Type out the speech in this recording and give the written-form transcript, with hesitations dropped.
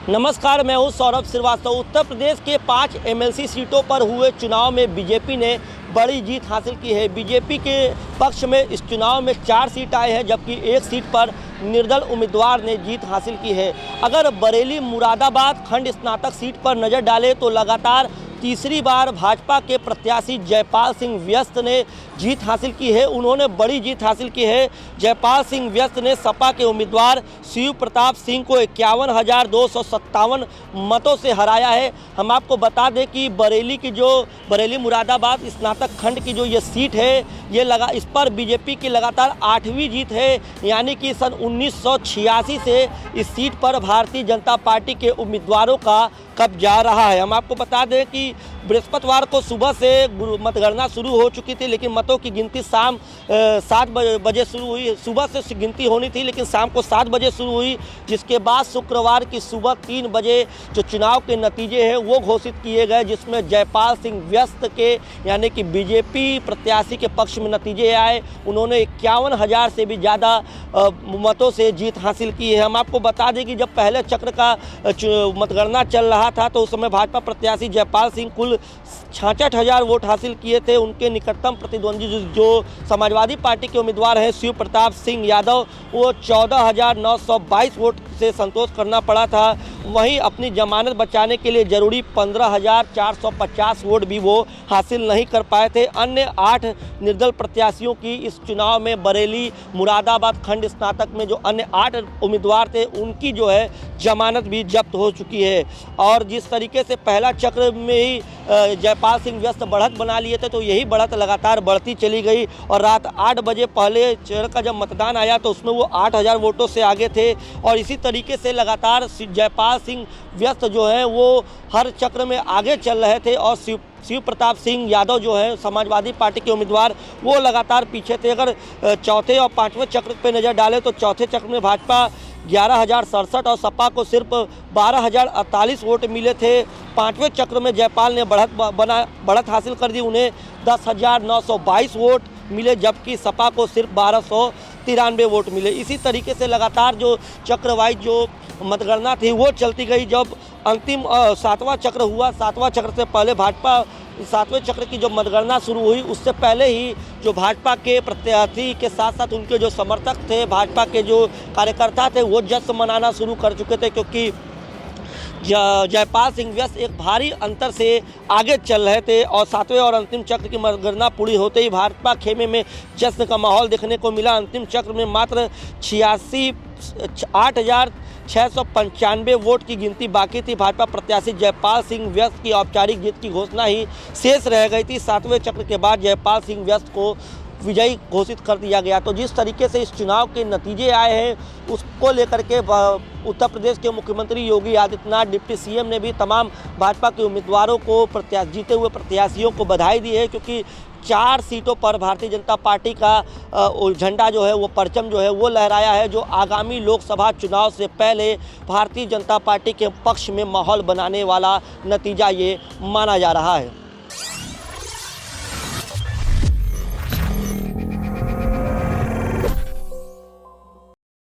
नमस्कार, मैं हूं सौरभ श्रीवास्तव। उत्तर प्रदेश के 5 एमएलसी सीटों पर हुए चुनाव में बीजेपी ने बड़ी जीत हासिल की है। बीजेपी के पक्ष में इस चुनाव में 4 सीट आए हैं, जबकि 1 सीट पर निर्दल उम्मीदवार ने जीत हासिल की है। अगर बरेली मुरादाबाद खंड स्नातक सीट पर नज़र डालें तो लगातार तीसरी बार भाजपा के प्रत्याशी जयपाल सिंह व्यस्त ने जीत हासिल की है। उन्होंने बड़ी जीत हासिल की है। जयपाल सिंह व्यस्त ने सपा के उम्मीदवार शिव प्रताप सिंह को 51,257 मतों से हराया है। हम आपको बता दें कि बरेली मुरादाबाद स्नातक खंड की जो ये सीट है, इस पर बीजेपी की लगातार 8वीं जीत है, यानी कि सन 1986 से इस सीट पर भारतीय जनता पार्टी के उम्मीदवारों का कब्जा रहा है। हम आपको बता दें कि बृहस्पतिवार को सुबह से मतगणना शुरू हो चुकी थी, लेकिन मतों की गिनती शाम 7 बजे शुरू हुई। सुबह से गिनती होनी थी, लेकिन शाम को 7 बजे शुरू हुई, जिसके बाद शुक्रवार की सुबह 3 बजे जो चुनाव के नतीजे हैं वो घोषित किए गए, जिसमें जयपाल सिंह व्यस्त के यानी कि बीजेपी प्रत्याशी के पक्ष में नतीजे आए। उन्होंने 51,000 से भी ज़्यादा मतों से जीत हासिल की है। हम आपको बता दें कि जब पहले चक्र का मतगणना चल रहा था तो उस समय भाजपा प्रत्याशी जयपाल सिंह कुल 66,000 वोट हासिल किए थे। उनके निकटतम प्रतिद्वंदी जो समाजवादी पार्टी के उम्मीदवार हैं शिव प्रताप सिंह यादव, वो 14,922 वोट से संतोष करना पड़ा था। वहीं अपनी जमानत बचाने के लिए जरूरी 15,450 वोट भी वो हासिल नहीं कर पाए थे। अन्य 8 निर्दल प्रत्याशियों की इस चुनाव में बरेली मुरादाबाद खंड स्नातक में जो अन्य 8 उम्मीदवार थे, उनकी जो है जमानत भी जब्त हो चुकी है। और जिस तरीके से पहला चक्र में ही जयपाल सिंह व्यस्त बढ़त बना लिए थे, तो यही बढ़त लगातार बढ़ती चली गई और रात 8 बजे पहले चरण का जब मतदान आया तो उसमें वो 8,000 वोटों से आगे थे। और इसी तरीके से लगातार जयपाल सिंह व्यस्त जो है वो हर चक्र में आगे चल रहे थे और शिव प्रताप सिंह यादव जो है समाजवादी पार्टी के उम्मीदवार, वो लगातार पीछे थे। अगर चौथे और 5वें चक्र पे नज़र डालें तो चौथे चक्र में भाजपा 11,067 और सपा को सिर्फ 12,048 वोट मिले थे। 5वें चक्र में जयपाल ने बढ़त हासिल कर दी, उन्हें 10,922 वोट मिले, जबकि सपा को सिर्फ 1,293 वोट मिले। इसी तरीके से लगातार जो चक्रवाइज जो मतगणना थी वो चलती गई। जब अंतिम 7वां चक्र हुआ, 7वां चक्र से पहले भाजपा 7वें चक्र की जो मतगणना शुरू हुई उससे पहले ही जो भाजपा के प्रत्याशी के साथ साथ उनके जो समर्थक थे, भाजपा के जो कार्यकर्ता थे, वो जश्न मनाना शुरू कर चुके थे, क्योंकि जयपाल सिंह व्यस्त एक भारी अंतर से आगे चल रहे थे। और 7वें और अंतिम चक्र की मतगणना पूरी होते ही भाजपा खेमे में जश्न का माहौल देखने को मिला। अंतिम चक्र में मात्र 8,695 वोट की गिनती बाकी थी। भाजपा प्रत्याशी जयपाल सिंह व्यस्त की औपचारिक जीत की घोषणा ही शेष रह गई थी। 7वें चक्र के बाद जयपाल सिंह व्यस्त को विजयी घोषित कर दिया गया। तो जिस तरीके से इस चुनाव के नतीजे आए हैं उसको लेकर के उत्तर प्रदेश के मुख्यमंत्री योगी आदित्यनाथ, डिप्टी सीएम ने भी तमाम भाजपा के उम्मीदवारों को जीते हुए प्रत्याशियों को बधाई दी है, क्योंकि 4 सीटों पर भारतीय जनता पार्टी का झंडा जो है वो परचम जो है वो लहराया है, जो आगामी लोकसभा चुनाव से पहले भारतीय जनता पार्टी के पक्ष में माहौल बनाने वाला नतीजा ये माना जा रहा है।